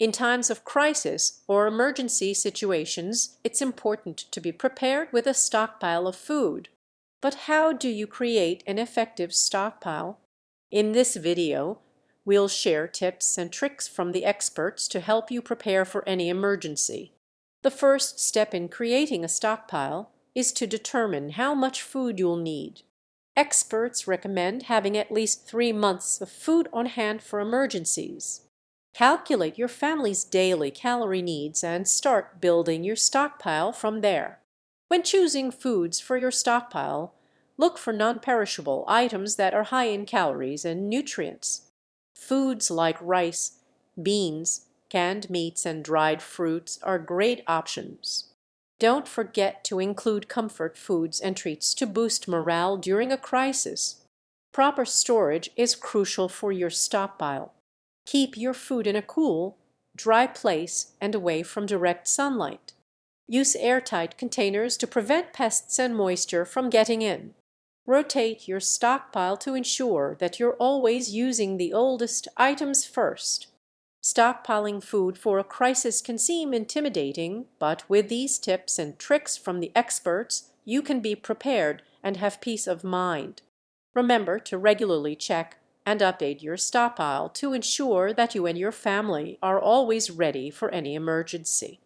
In times of crisis or emergency situations, it's important to be prepared with a stockpile of food. But how do you create an effective stockpile? In this video, we'll share tips and tricks from the experts to help you prepare for any emergency. The first step in creating a stockpile is to determine how much food you'll need. Experts recommend having at least 3 months of food on hand for emergencies. Calculate your family's daily calorie needs and start building your stockpile from there. When choosing foods for your stockpile, look for non-perishable items that are high in calories and nutrients. Foods like rice, beans, canned meats, and dried fruits are great options. Don't forget to include comfort foods and treats to boost morale during a crisis. Proper storage is crucial for your stockpile. Keep your food in a cool, dry place and away from direct sunlight. Use airtight containers to prevent pests and moisture from getting in. Rotate your stockpile to ensure that you're always using the oldest items first. Stockpiling food for a crisis can seem intimidating, but with these tips and tricks from the experts, you can be prepared and have peace of mind. Remember to regularly check and update your stockpile to ensure that you and your family are always ready for any emergency.